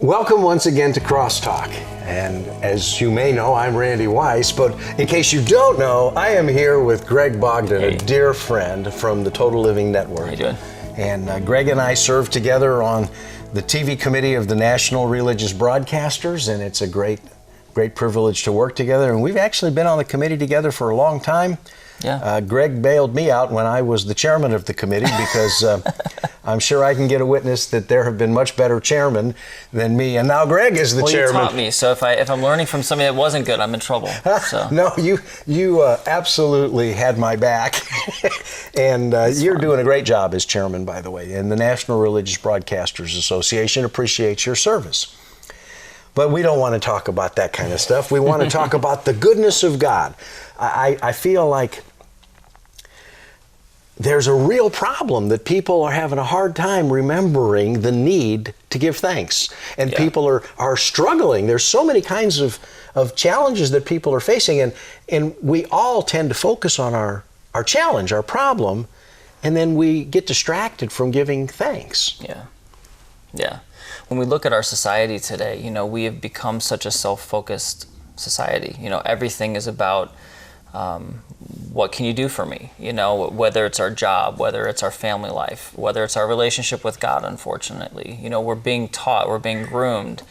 Welcome once again to Crosstalk. And as you may know, I'm Randy Weiss, but in case you don't know, I am here with Greg Bogdan, a dear friend from the Total Living Network. How you doing? And Greg and I serve together on the TV committee of the National Religious Broadcasters, and it's a great privilege to work together. And we've actually been on the committee together for a long time. Yeah. Greg bailed me out when I was the chairman of the committee because I'm sure I can get a witness that there have been much better chairmen than me. And now Greg is the chairman. Well, you taught me, so if I'm learning from somebody that wasn't good, I'm in trouble. So. No, you absolutely had my back. And you're doing a great job as chairman, by the way. And the National Religious Broadcasters Association appreciates your service. But we don't want to talk about that kind of stuff. We want to talk about the goodness of God. I feel like there's a real problem that people are having a hard time remembering the need to give thanks. And people are struggling. There's so many kinds of challenges that people are facing. And we all tend to focus on our challenge, our problem, and then we get distracted from giving thanks. Yeah. When we look at our society today, we have become such a self-focused society. Everything is about what can you do for me? Whether it's our job, whether it's our family life, whether it's our relationship with God, unfortunately. We're being taught, we're being groomed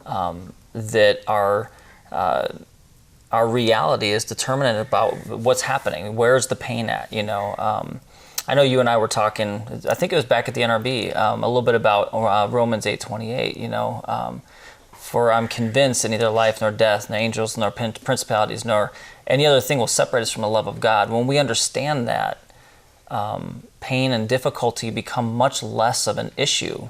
that our reality is determinant about what's happening. Where's the pain at? I know you and I were talking, I think it was back at the NRB, a little bit about Romans 8:28, for I'm convinced that neither life nor death, nor angels, nor principalities, nor any other thing will separate us from the love of God. When we understand that, pain and difficulty become much less of an issue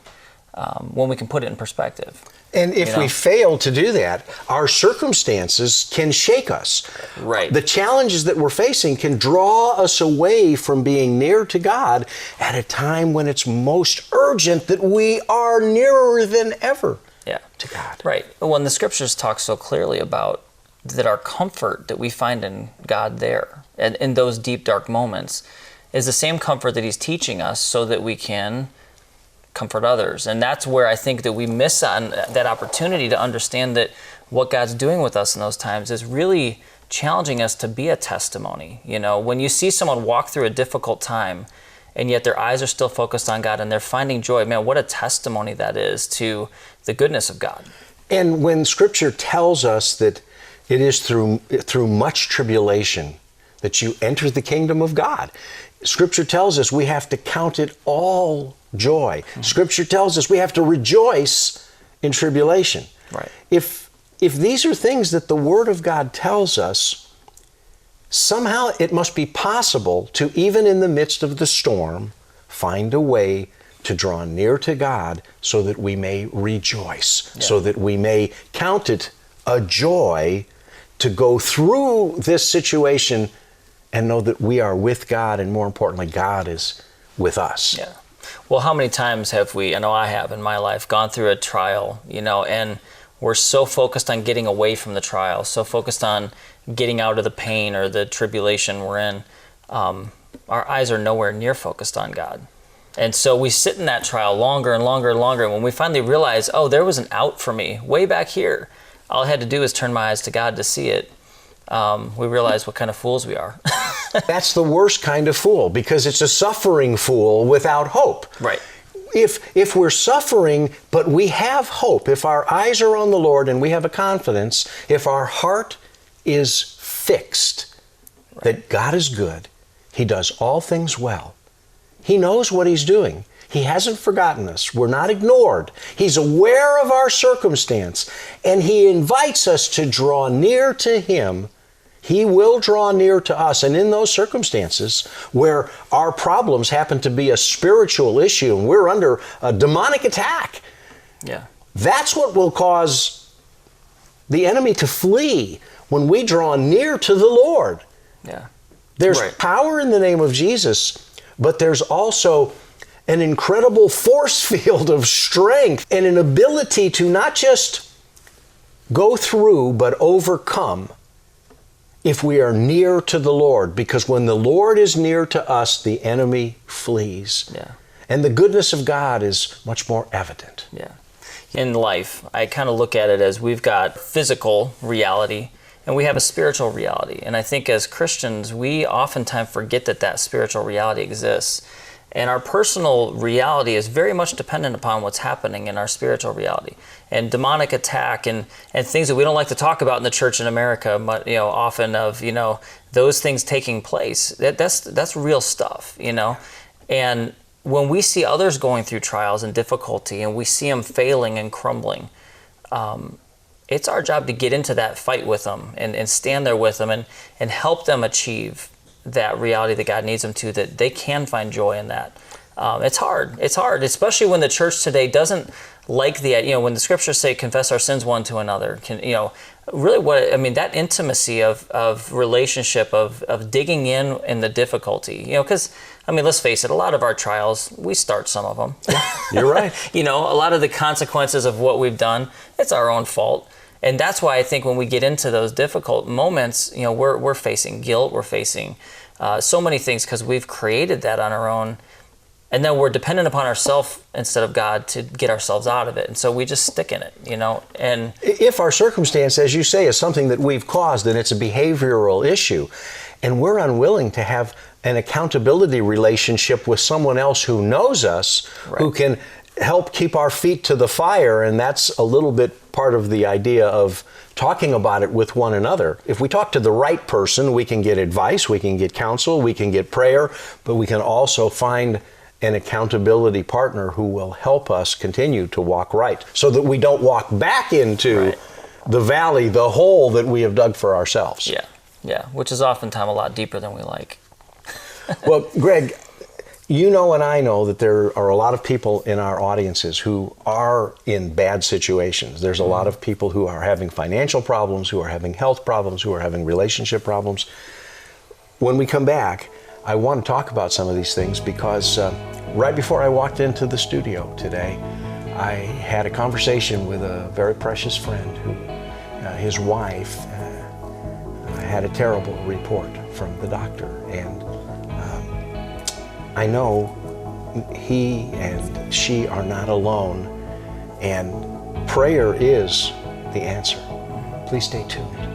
when we can put it in perspective. And if we fail to do that, our circumstances can shake us. Right. The challenges that we're facing can draw us away from being near to God at a time when it's most urgent that we are nearer than ever to God. Right. Well, and the scriptures talk so clearly about that our comfort that we find in God there, and in those deep, dark moments, is the same comfort that He's teaching us so that we can comfort others. And that's where I think that we miss on that opportunity to understand that what God's doing with us in those times is really challenging us to be a testimony. When you see someone walk through a difficult time and yet their eyes are still focused on God and they're finding joy, man, what a testimony that is to the goodness of God. And when Scripture tells us that it is through much tribulation that you enter the kingdom of God, Scripture tells us we have to count it all joy. Mm-hmm. Scripture tells us we have to rejoice in tribulation. Right. If these are things that the Word of God tells us, somehow it must be possible to, even in the midst of the storm, find a way to draw near to God so that we may rejoice, so that we may count it a joy to go through this situation and know that we are with God, and more importantly, God is with us. Yeah. Well, how many times have we, I know I have in my life, gone through a trial, and we're so focused on getting away from the trial, so focused on getting out of the pain or the tribulation we're in, our eyes are nowhere near focused on God. And so we sit in that trial longer and longer and longer, and when we finally realize, oh, there was an out for me way back here, all I had to do is turn my eyes to God to see it, we realize what kind of fools we are. That's the worst kind of fool, because it's a suffering fool without hope. Right. If we're suffering, but we have hope, if our eyes are on the Lord and we have a confidence, if our heart is fixed that God is good, He does all things well, He knows what He's doing. He hasn't forgotten us. We're not ignored. He's aware of our circumstance, and He invites us to draw near to Him. He will draw near to us. And in those circumstances where our problems happen to be a spiritual issue and we're under a demonic attack, that's what will cause the enemy to flee when we draw near to the Lord. There's power in the name of Jesus, but there's also an incredible force field of strength and an ability to not just go through, but overcome if we are near to the Lord. Because when the Lord is near to us, the enemy flees. And the goodness of God is much more evident. In life, I kind of look at it as we've got physical reality and we have a spiritual reality. And I think as Christians, we oftentimes forget that that spiritual reality exists. And our personal reality is very much dependent upon what's happening in our spiritual reality. And demonic attack and things that we don't like to talk about in the church in America, but, often of, those things taking place. That's real stuff, And when we see others going through trials and difficulty and we see them failing and crumbling, it's our job to get into that fight with them and stand there with them and help them achieve that reality that God needs them to, that they can find joy in that. It's hard, especially when the church today doesn't like when the scriptures say confess our sins one to another, really that intimacy of relationship, of digging in the difficulty, because, let's face it, a lot of our trials, we start some of them. You're right. A lot of the consequences of what we've done, it's our own fault. And that's why I think when we get into those difficult moments, we're facing guilt, we're facing so many things because we've created that on our own. And then we're dependent upon ourselves instead of God to get ourselves out of it. And so we just stick in it, And if our circumstance, as you say, is something that we've caused and it's a behavioral issue, and we're unwilling to have an accountability relationship with someone else who knows us, right, who can help keep our feet to the fire, and that's a little bit part of the idea of talking about it with one another. If we talk to the right person, we can get advice, we can get counsel, we can get prayer, but we can also find an accountability partner who will help us continue to walk right so that we don't walk back into the valley, the hole that we have dug for ourselves. Yeah, which is oftentimes a lot deeper than we like. Well, Greg, you know and I know that there are a lot of people in our audiences who are in bad situations. There's a lot of people who are having financial problems, who are having health problems, who are having relationship problems. When we come back, I want to talk about some of these things because right before I walked into the studio today, I had a conversation with a very precious friend who, his wife, had a terrible report from the doctor. And I know he and she are not alone, and prayer is the answer. Please stay tuned.